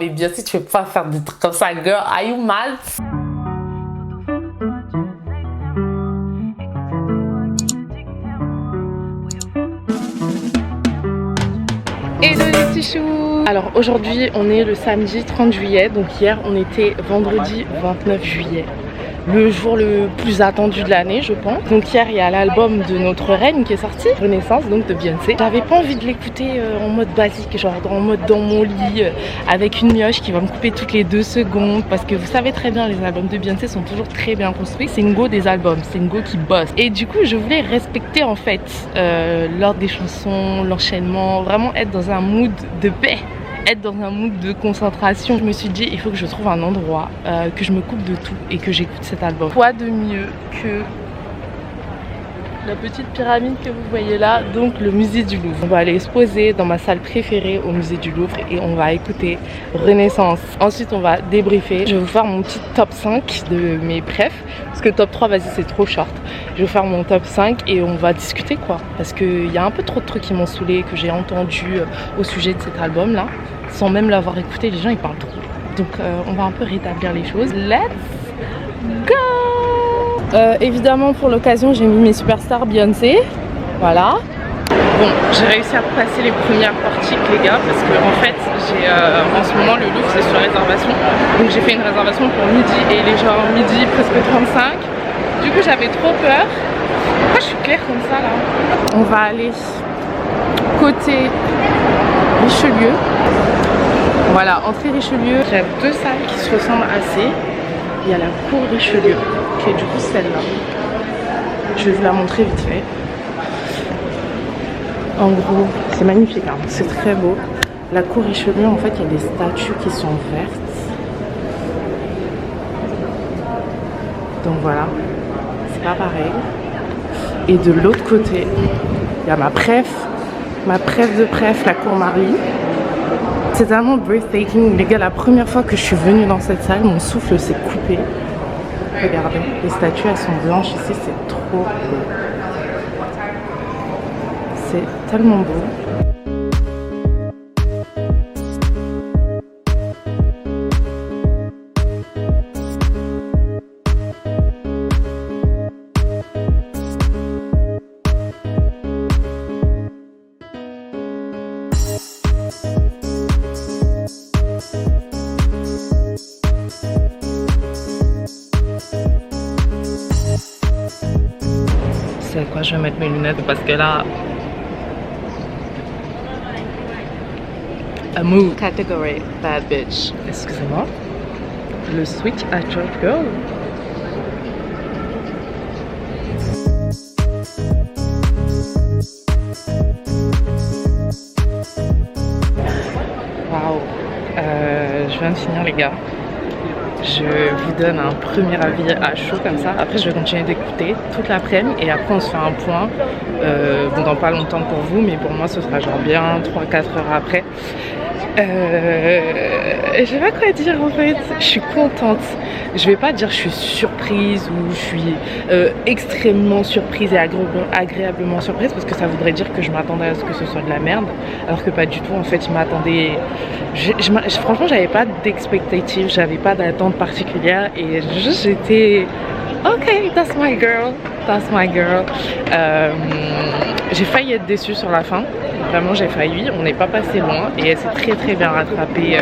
mais bien sûr, tu peux pas faire des trucs comme ça, girl. Are you mad? Hello les petits choux. Alors aujourd'hui on est le samedi 30 juillet, donc hier on était vendredi 29 juillet. Le jour le plus attendu de l'année je pense. Donc hier il y a l'album de notre reine qui est sorti, Renaissance, donc de Beyoncé. J'avais pas envie de l'écouter en mode basique, genre en mode dans mon lit avec une mioche qui va me couper toutes les 2 secondes, parce que vous savez très bien les albums de Beyoncé sont toujours très bien construits. C'est une go des albums, c'est une go qui bosse. Et du coup je voulais respecter en fait l'ordre des chansons, l'enchaînement, vraiment être dans un mood de paix, être dans un mood de concentration. Je me suis dit il faut que je trouve un endroit que je me coupe de tout et que j'écoute cet album. Quoi de mieux que la petite pyramide que vous voyez là, donc le musée du Louvre. On va aller se poser dans ma salle préférée au musée du Louvre et on va écouter Renaissance. Ensuite on va débriefer. Je vais vous faire mon petit top 5 de mes préfs, parce que top 3 vas-y c'est trop short. Je vais faire mon top 5 et on va discuter quoi, parce qu'il y a un peu trop de trucs qui m'ont saoulé, que j'ai entendu au sujet de cet album là, sans même l'avoir écouté. Les gens ils parlent trop, donc on va un peu rétablir les choses. Let's go. Évidemment pour l'occasion j'ai mis mes superstars Beyoncé, voilà. Bon, j'ai réussi à passer les premières portiques les gars, parce que en fait j'ai en ce moment le Louvre c'est sur réservation, donc j'ai fait une réservation pour midi et il est genre midi presque 35. Du coup j'avais trop peur. Pourquoi je suis claire comme ça là? On va aller côté Richelieu. Voilà, entrée Richelieu. J'ai 2 salles qui se ressemblent assez. Il y a la cour Richelieu, qui est du coup celle-là. Je vais vous la montrer vite fait. En gros, c'est magnifique, hein. C'est très beau. La cour Richelieu, en fait, il y a des statues qui sont vertes. Donc voilà, c'est pas pareil. Et de l'autre côté, il y a ma préf de préf, la cour Marie. C'est tellement breathtaking, les gars. La première fois que je suis venue dans cette salle, mon souffle s'est coupé. Regardez, les statues elles sont blanches ici, c'est trop beau. C'est tellement beau. C'est quoi, je vais mettre mes lunettes parce que là, a move category bad bitch. Excusez-moi, le switch à Church Girl. Waouh, je viens de finir les gars. Je vous donne un premier avis à chaud comme ça. Après je vais continuer d'écouter toute l'après-midi et après on se fait un point. Bon, dans pas longtemps pour vous, mais pour moi ce sera genre bien 3-4 heures après. Je sais pas quoi dire en fait. Je suis contente. Je vais pas dire je suis surprise ou je suis extrêmement surprise et agréablement surprise, parce que ça voudrait dire que je m'attendais à ce que ce soit de la merde, alors que pas du tout. En fait je m'attendais, franchement j'avais pas d'expectative, j'avais pas d'attente particulière et juste j'étais ok, that's my girl, that's my girl. J'ai failli être déçue sur la fin, vraiment j'ai failli, on n'est pas passé loin et elle s'est très très bien rattrapée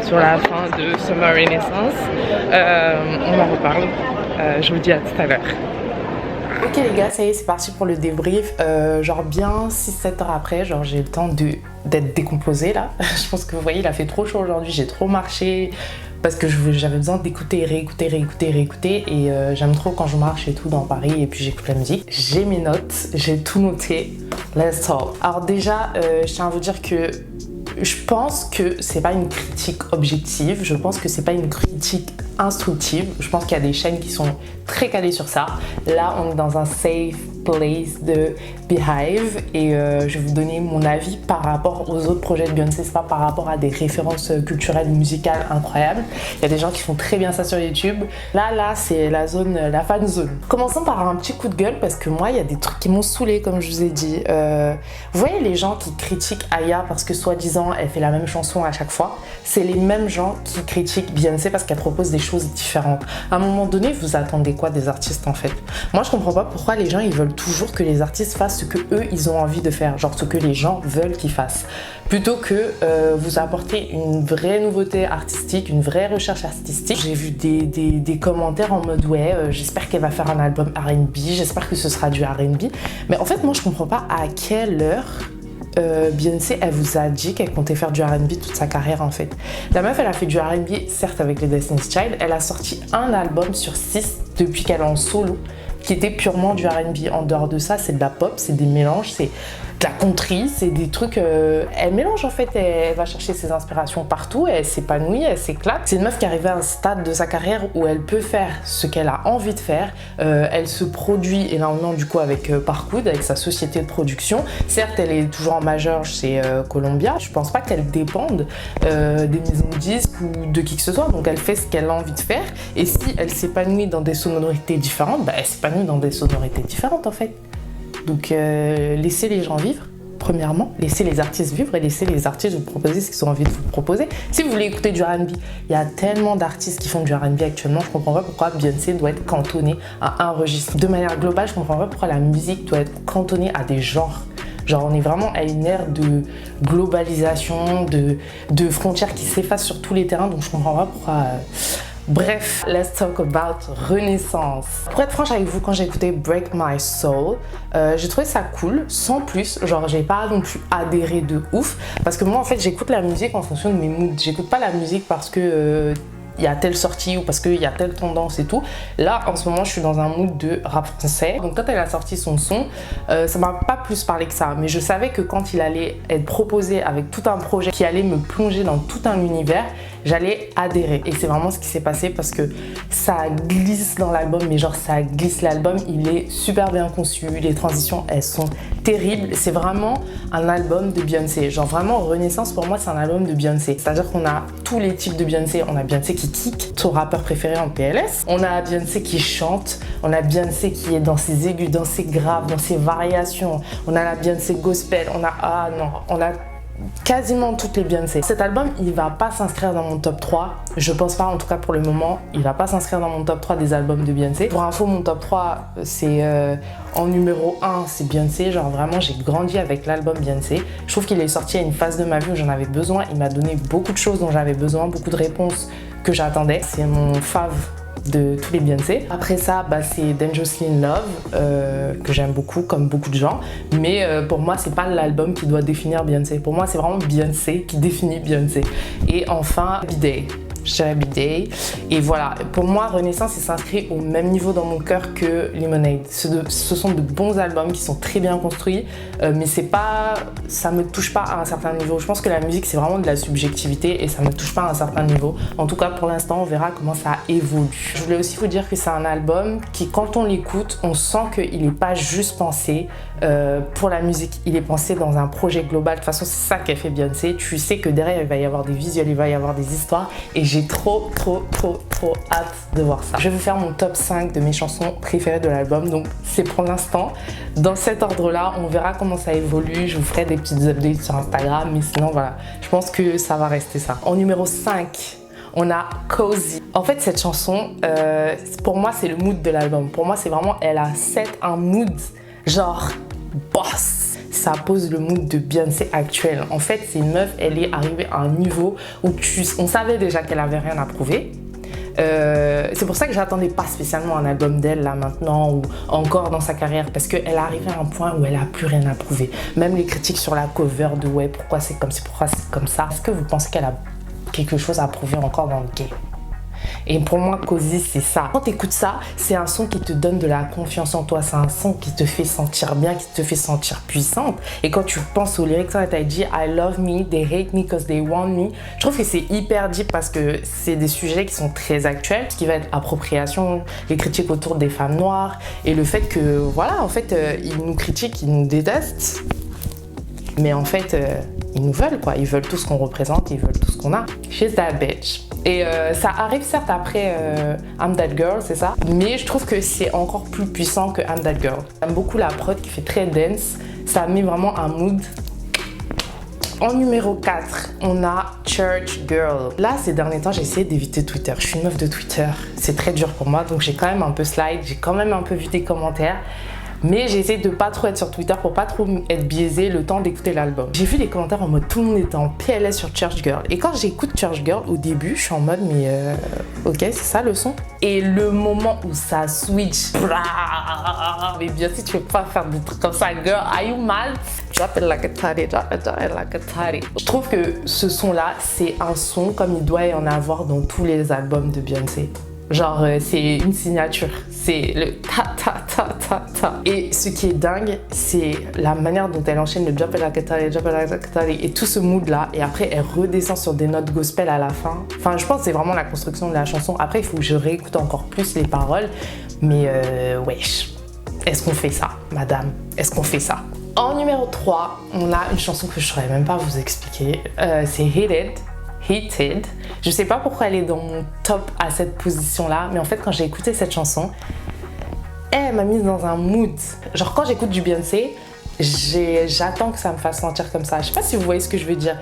sur la fin de Summer Renaissance. On en reparle, je vous dis à tout à l'heure. Ok les gars, ça y est, c'est parti pour le débrief. Genre bien 6-7 heures après, genre j'ai le temps d'être décomposée là. Je pense que vous voyez, il a fait trop chaud aujourd'hui, j'ai trop marché parce que j'avais besoin d'écouter, réécouter et j'aime trop quand je marche et tout dans Paris et puis j'écoute la musique. J'ai mes notes, j'ai tout noté. Let's talk. Alors déjà, je tiens à vous dire que je pense que c'est pas une critique objective, je pense que c'est pas une critique instructive. Je pense qu'il y a des chaînes qui sont très calées sur ça. Là, on est dans un safe Place de Beehive et je vais vous donner mon avis par rapport aux autres projets de Beyoncé. C'est pas par rapport à des références culturelles ou musicales incroyables. Il y a des gens qui font très bien ça sur YouTube. Là c'est la zone, la fan zone. Commençons par un petit coup de gueule parce que moi il y a des trucs qui m'ont saoulé comme je vous ai dit. Vous voyez les gens qui critiquent Aya parce que soi-disant elle fait la même chanson à chaque fois. C'est les mêmes gens qui critiquent Beyoncé parce qu'elle propose des choses différentes. À un moment donné, vous attendez quoi des artistes en fait? Moi je comprends pas pourquoi les gens ils veulent toujours que les artistes fassent ce que eux ils ont envie de faire, genre ce que les gens veulent qu'ils fassent, plutôt que vous apporter une vraie nouveauté artistique, une vraie recherche artistique. J'ai vu des commentaires en mode ouais j'espère qu'elle va faire un album R&B, j'espère que ce sera du R&B, mais en fait moi je comprends pas à quelle heure Beyoncé elle vous a dit qu'elle comptait faire du R&B toute sa carrière en fait. La meuf elle a fait du R&B certes avec les Destiny's Child, elle a sorti un album sur 6 depuis qu'elle est en solo qui était purement du R&B. En dehors de ça c'est de la pop, c'est des mélanges, c'est de la country, c'est des trucs elle mélange en fait, elle va chercher ses inspirations partout, elle s'épanouit, elle s'éclate. C'est une meuf qui est arrivée à un stade de sa carrière où elle peut faire ce qu'elle a envie de faire, elle se produit énormément du coup avec Parkwood, avec sa société de production. Certes elle est toujours en majeur chez Columbia, je pense pas qu'elle dépende des maisons de disques ou de qui que ce soit, donc elle fait ce qu'elle a envie de faire et si elle s'épanouit dans des sonorités différentes, bah elle s'épanouit dans des sonorités différentes en fait. Donc laissez les gens vivre, premièrement, laissez les artistes vivre et laissez les artistes vous proposer ce qu'ils ont envie de vous proposer. Si vous voulez écouter du R&B, il y a tellement d'artistes qui font du R&B actuellement, je comprends pas pourquoi Beyoncé doit être cantonnée à un registre. De manière globale, je comprends pas pourquoi la musique doit être cantonnée à des genres. Genre on est vraiment à une ère de globalisation, de frontières qui s'effacent sur tous les terrains, donc je comprends pas pourquoi... Bref, let's talk about Renaissance. Pour être franche avec vous, quand j'ai écouté Break My Soul, j'ai trouvé ça cool, sans plus. Genre, j'ai pas non plus adhéré de ouf. Parce que moi, en fait, j'écoute la musique en fonction de mes moods. J'écoute pas la musique parce que il y a telle sortie ou parce qu'il y a telle tendance et tout. Là, en ce moment, je suis dans un mood de rap français. Donc, quand elle a sorti son son, ça m'a pas plus parlé que ça. Mais je savais que quand il allait être proposé avec tout un projet qui allait me plonger dans tout un univers, j'allais adhérer. Et c'est vraiment ce qui s'est passé parce que ça glisse dans l'album, mais genre ça glisse. L'album, il est super bien conçu. Les transitions, elles sont terribles. C'est vraiment un album de Beyoncé. Genre vraiment, Renaissance, pour moi, c'est un album de Beyoncé. C'est-à-dire qu'on a tous les types de Beyoncé. On a Beyoncé qui kick, son rappeur préféré en PLS. On a Beyoncé qui chante. On a Beyoncé qui est dans ses aigus, dans ses graves, dans ses variations. On a la Beyoncé gospel. On a quasiment toutes les Beyoncé. Cet album, il va pas s'inscrire dans mon top 3. Je pense pas, en tout cas pour le moment, il va pas s'inscrire dans mon top 3 des albums de Beyoncé. Pour info, mon top 3, c'est en numéro 1, c'est Beyoncé. Genre vraiment, j'ai grandi avec l'album Beyoncé. Je trouve qu'il est sorti à une phase de ma vie où j'en avais besoin. Il m'a donné beaucoup de choses dont j'avais besoin, beaucoup de réponses que j'attendais. C'est mon fave de tous les Beyoncé. Après ça, c'est Dangerously in Love, que j'aime beaucoup, comme beaucoup de gens. Mais pour moi, c'est pas l'album qui doit définir Beyoncé. Pour moi, c'est vraiment Beyoncé qui définit Beyoncé. Et enfin, B-Day. Je dirais B-Day. Et voilà, pour moi, Renaissance, il s'inscrit au même niveau dans mon cœur que Lemonade. Ce sont de bons albums qui sont très bien construits, mais c'est pas, ça me touche pas à un certain niveau. Je pense que la musique, c'est vraiment de la subjectivité et ça me touche pas à un certain niveau. En tout cas, pour l'instant, on verra comment ça évolue. Je voulais aussi vous dire que c'est un album qui, quand on l'écoute, on sent qu'il n'est pas juste pensé pour la musique. Il est pensé dans un projet global. De toute façon, c'est ça qu'a fait Beyoncé. Tu sais que derrière, il va y avoir des visuels, il va y avoir des histoires et j'ai trop hâte de voir ça. Je vais vous faire mon top 5 de mes chansons préférées de l'album, donc c'est pour l'instant dans cet ordre là. On verra comment ça évolue, je vous ferai des petites updates sur Instagram, mais sinon voilà, je pense que ça va rester ça. En numéro 5, on a Cozy. En fait, cette chanson, pour moi, c'est le mood de l'album. Pour moi, c'est vraiment, elle a un mood genre boss. Ça pose le mood de Beyoncé actuelle. En fait, c'est une meuf, elle est arrivée à un niveau où on savait déjà qu'elle avait rien à prouver. C'est pour ça que j'attendais pas spécialement un album d'elle là maintenant ou encore dans sa carrière, parce qu'elle est arrivée à un point où elle a plus rien à prouver. Même les critiques sur la cover de ouais, pourquoi c'est comme ci, pourquoi c'est comme ça. Est-ce que vous pensez qu'elle a quelque chose à prouver encore dans le game? Et pour moi, Cozy, c'est ça. Quand t'écoutes ça, c'est un son qui te donne de la confiance en toi. C'est un son qui te fait sentir bien, qui te fait sentir puissante. Et quand tu penses aux lyrics, t'as dit I love me, they hate me cause they want me. Je trouve que c'est hyper deep parce que c'est des sujets qui sont très actuels. Ce qui va être appropriation, les critiques autour des femmes noires et le fait que, voilà, en fait, ils nous critiquent, ils nous détestent. Mais en fait, ils nous veulent, quoi. Ils veulent tout ce qu'on représente, ils veulent tout ce qu'on a. She's that bitch. Et ça arrive certes après I'm That Girl, c'est ça. Mais je trouve que c'est encore plus puissant que I'm That Girl. J'aime beaucoup la prod qui fait très dance. Ça met vraiment un mood. En numéro 4, on a Church Girl. Là, ces derniers temps, j'ai essayé d'éviter Twitter. Je suis une meuf de Twitter. C'est très dur pour moi, donc j'ai quand même un peu slide. J'ai quand même un peu vu des commentaires. Mais j'ai essayé de pas trop être sur Twitter pour pas trop être biaisée le temps d'écouter l'album. J'ai vu des commentaires en mode tout le monde était en PLS sur Church Girl. Et quand j'écoute Church Girl, au début, je suis en mode mais ok, c'est ça le son. Et le moment où ça switch, mais bien sûr, tu peux pas faire des trucs comme ça, girl. Are you mad? Drop it like a toddy, drop it like a toddy. Je trouve que ce son-là, c'est un son comme il doit y en avoir dans tous les albums de Beyoncé. Genre, c'est une signature. C'est le ta. Et ce qui est dingue, c'est la manière dont elle enchaîne le drop it like a toddy, drop it like a toddy et tout ce mood-là. Et après, elle redescend sur des notes gospel à la fin. Enfin, je pense que c'est vraiment la construction de la chanson. Après, il faut que je réécoute encore plus les paroles. Mais wesh, est-ce qu'on fait ça, madame? Est-ce qu'on fait ça? En numéro 3, on a une chanson que je ne saurais même pas vous expliquer. C'est Heated. Je sais pas pourquoi elle est dans mon top à cette position-là, mais en fait, quand j'ai écouté cette chanson, elle m'a mise dans un mood. Genre, quand j'écoute du Beyoncé, j'attends que ça me fasse sentir comme ça. Je sais pas si vous voyez ce que je veux dire.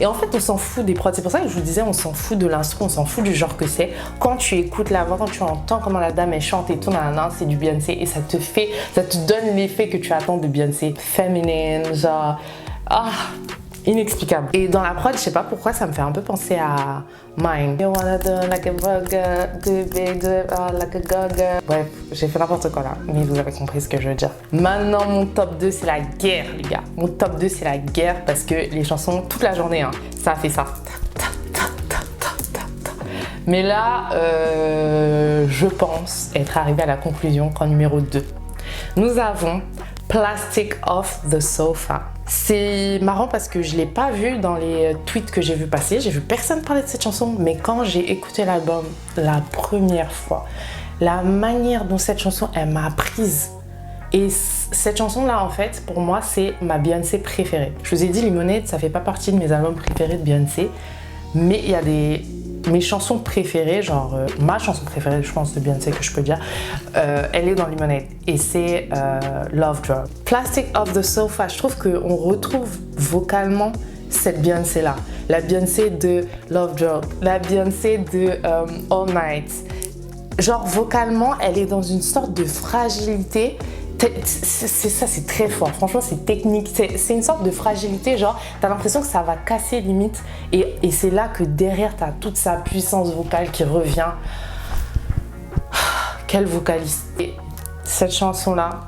Et en fait, on s'en fout des prods. C'est pour ça que je vous disais, on s'en fout de l'instru, on s'en fout du genre que c'est. Quand tu écoutes la voix, quand tu entends comment la dame elle chante et tout, c'est du Beyoncé et ça te donne l'effet que tu attends de Beyoncé. Féminine, genre, inexplicable. Et dans la prod, je sais pas pourquoi, ça me fait un peu penser à Mine. You wanna do like a burger, do big, do it all like a go-go. Bref, j'ai fait n'importe quoi là, mais vous avez compris ce que je veux dire. Maintenant, mon top 2, c'est la guerre, les gars. Mon top 2, c'est la guerre parce que les chansons, toute la journée, ça fait ça. Mais là, je pense être arrivée à la conclusion qu'en numéro 2, nous avons Plastic Off the Sofa. C'est marrant parce que je l'ai pas vu dans les tweets que j'ai vu passer. J'ai vu personne parler de cette chanson, mais quand j'ai écouté l'album la première fois, la manière dont cette chanson elle m'a prise. Et cette chanson-là, en fait, pour moi, c'est ma Beyoncé préférée. Je vous ai dit, Lemonade, ça fait pas partie de mes albums préférés de Beyoncé, mais il y a mes chansons préférées, genre ma chanson préférée, je pense, de Beyoncé que je peux dire, elle est dans Lemonade et c'est Love Drug. Plastic Off the Sofa, je trouve qu'on retrouve vocalement cette Beyoncé-là. La Beyoncé de Love Drug, la Beyoncé de All Night. Genre vocalement, elle est dans une sorte de fragilité. C'est ça, c'est très fort. Franchement, c'est technique. C'est une sorte de fragilité. Genre, t'as l'impression que ça va casser limite. Et c'est là que derrière, t'as toute sa puissance vocale qui revient. Quel vocaliste. Et cette chanson-là,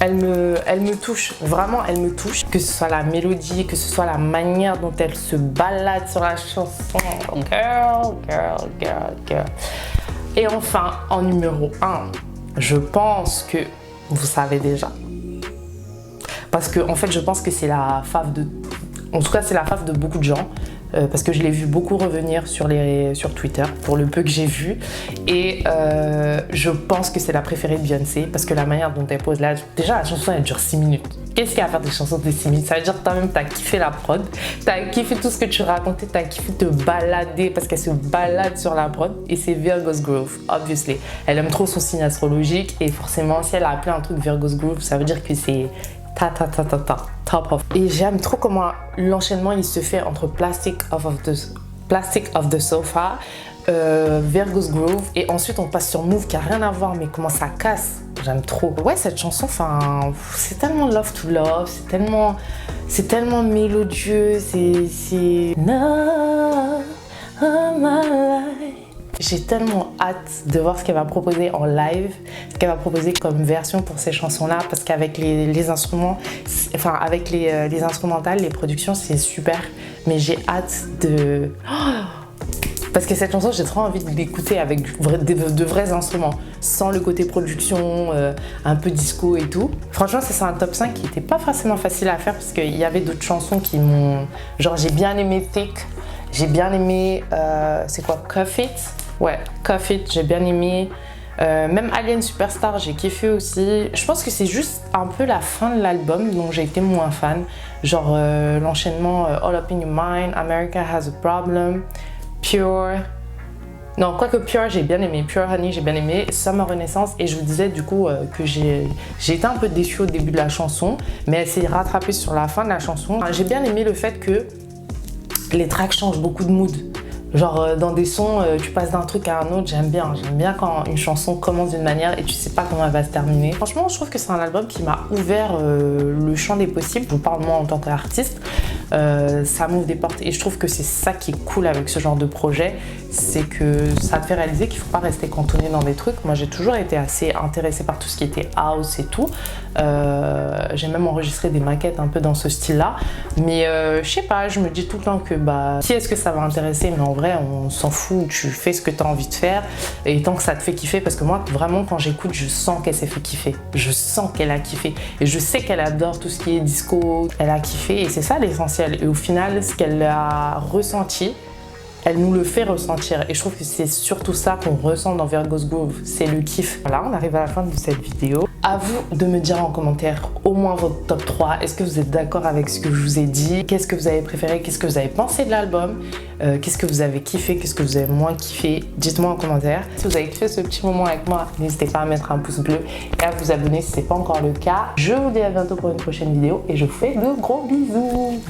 elle me touche. Vraiment, elle me touche. Que ce soit la mélodie, que ce soit la manière dont elle se balade sur la chanson. Girl. Et enfin, en numéro 1, je pense que vous savez déjà. Parce que, en fait, je pense que c'est la fave de... En tout cas, c'est la fave de beaucoup de gens. Parce que je l'ai vu beaucoup revenir sur Twitter, pour le peu que j'ai vu. Et je pense que c'est la préférée de Beyoncé. Parce que la manière dont elle pose là... Déjà, la chanson, elle dure 6 minutes. Qu'est-ce qu'il y a à faire des chansons de 6 minutes? Ça veut dire que toi-même, t'as kiffé la prod. T'as kiffé tout ce que tu racontais. T'as kiffé te balader parce qu'elle se balade sur la prod. Et c'est Virgo's Groove, obviously. Elle aime trop son signe astrologique. Et forcément, si elle a appelé un truc Virgo's Groove, ça veut dire que c'est... top of. Et j'aime trop comment l'enchaînement il se fait entre Plastic of the Sofa, Virgo's Groove et ensuite on passe sur Move qui a rien à voir mais comment ça casse. J'aime trop. Ouais, cette chanson, c'est tellement love to love, c'est tellement mélodieux, c'est no of my life. J'ai tellement hâte de voir ce qu'elle va proposer en live, ce qu'elle va proposer comme version pour ces chansons-là, parce qu'avec les instruments, enfin avec les instrumentales, les productions, c'est super. Mais j'ai hâte de... Parce que cette chanson, j'ai trop envie de l'écouter avec de vrais instruments, sans le côté production, un peu disco et tout. Franchement, c'est un top 5 qui n'était pas forcément facile à faire parce qu'il y avait d'autres chansons qui m'ont... Genre, j'ai bien aimé Thick, j'ai bien aimé... c'est quoi, Cuff It? Ouais, Cuff It, j'ai bien aimé... même Alien Superstar, j'ai kiffé aussi. Je pense que c'est juste un peu la fin de l'album dont j'ai été moins fan. Genre l'enchaînement All Up in Your Mind, America Has a Problem, Pure. Non, quoique Pure, j'ai bien aimé. Pure Honey, j'ai bien aimé. Summer Renaissance. Et je vous disais du coup que j'ai été un peu déçue au début de la chanson, mais elle s'est rattrapée sur la fin de la chanson. J'ai bien aimé le fait que les tracks changent beaucoup de mood. Genre dans des sons, tu passes d'un truc à un autre, j'aime bien quand une chanson commence d'une manière et tu sais pas comment elle va se terminer. Franchement, je trouve que c'est un album qui m'a ouvert le champ des possibles. Je vous parle moi en tant qu'artiste, ça m'ouvre des portes et je trouve que c'est ça qui est cool avec ce genre de projet, c'est que ça te fait réaliser qu'il faut pas rester cantonné dans des trucs. Moi j'ai toujours été assez intéressée par tout ce qui était house et tout. J'ai même enregistré des maquettes un peu dans ce style-là, mais je sais pas, je me dis tout le temps que qui est-ce que ça va intéresser, mais en vrai on s'en fout, tu fais ce que tu as envie de faire et tant que ça te fait kiffer, parce que moi vraiment quand j'écoute je sens qu'elle s'est fait kiffer, je sens qu'elle a kiffé et je sais qu'elle adore tout ce qui est disco, elle a kiffé et c'est ça l'essentiel. Et au final ce qu'elle a ressenti, elle nous le fait ressentir et je trouve que c'est surtout ça qu'on ressent dans Virgo's Groove, c'est le kiff. Voilà, on arrive à la fin de cette vidéo. À vous de me dire en commentaire au moins votre top 3. Est-ce que vous êtes d'accord avec ce que je vous ai dit? Qu'est-ce que vous avez préféré? Qu'est-ce que vous avez pensé de l'album? Qu'est-ce que vous avez kiffé? Qu'est-ce que vous avez moins kiffé? Dites-moi en commentaire. Si vous avez kiffé ce petit moment avec moi, n'hésitez pas à mettre un pouce bleu et à vous abonner si ce n'est pas encore le cas. Je vous dis à bientôt pour une prochaine vidéo et je vous fais de gros bisous.